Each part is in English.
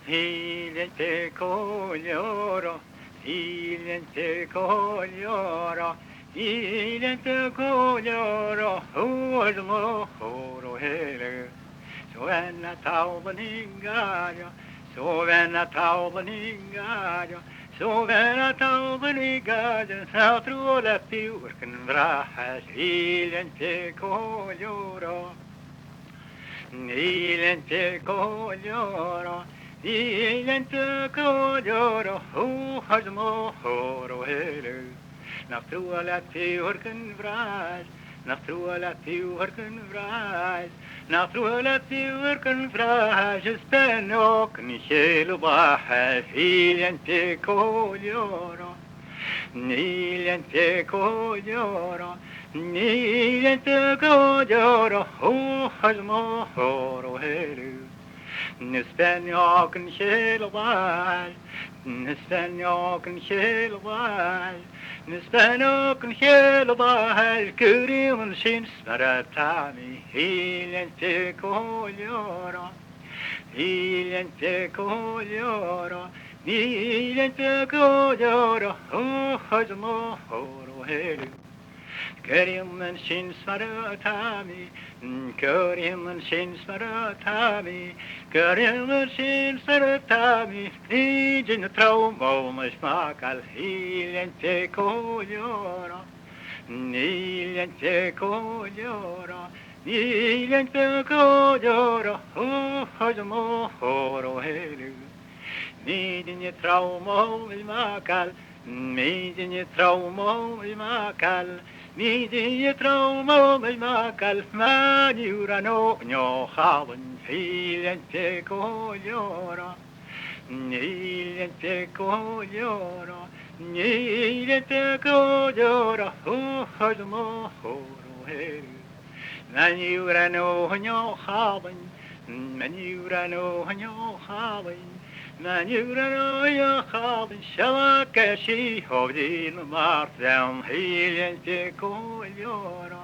Silente coglioro, silente coglioro, silente coglioro, uosmo oro hele. Sovena taubeningario, sovena taubeningario, sovena taubeningario, sautruola piurken vraha, silente coglioro. Silente coglioro, silente coglioro, hasmo horo hele. Nach truala tiurken vrais, nach truala tiurken vrais, nach truala tiurken vrais, spenok ni helo baha, silente coglioro. Silente coglioro, silente coglioro, hasmo horo hele. Nispenjak en kjelvaj, nispenjak en kjelvaj, nispenjak en kjelvaj, kurimen syns maratami, hilente koljora, hilente koljora, hilente koljora, hasmo horo hele. Kurimen syns maratami, kurimen syns maratami, kurimen syns maratami, nijin traumo masmakal, hilente koljora, hilente koljora, hilente koljora, hasmo horo hele. Nijin traumo masmakal, nijin traumo masmakal, Nidi traumo makal maniurano nyo hawen hilente koljora, hilente koljora, hilente koljora, hasmo horo hele. Maniurano nyo hawen, maniurano nyo hawen. Maniurano nyo hawen shalakashi hovdin martam hilente koljora,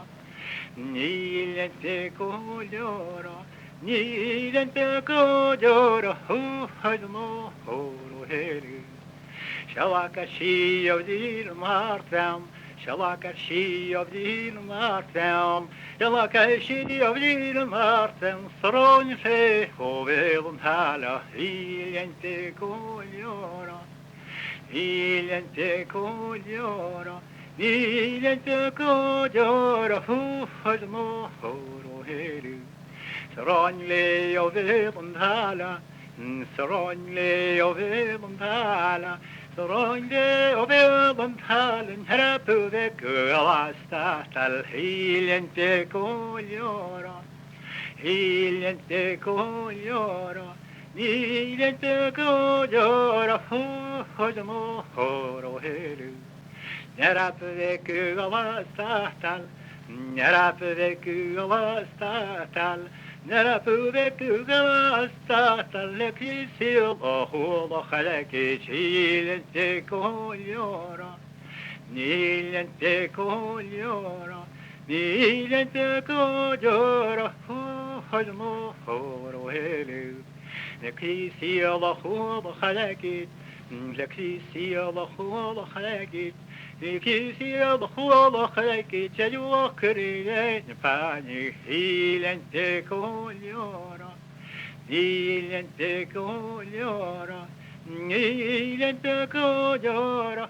hilente koljora, hilente koljora, hasmo horo hele. Shalakashi hovdin martam, shalakashi hovdin martam, shalakashi hovdin martam, thron se hovelum hala, hilente koljora, hilente koljora, hilente koljora, hasmo horo hele. Thron hovelum hala, thron hovelum hala, Sorongde ovelum talen herapuve kuavasta tal hilente koljora, hilente koljora, hilente koljora, hasmo horo hele. Herapuve kuavasta tal, herapuve kuavasta tal, Nerapuve kugasta talekisio ohulo haleki chilente koljora, nilente koljora, nilente koljora, hasmo horo hele. Nekisio ohulo haleki, nekisio ohulo haleki. Nekisio ohulo haleki chayu kriye pani hilente koljora, hilente koljora, hilente koljora.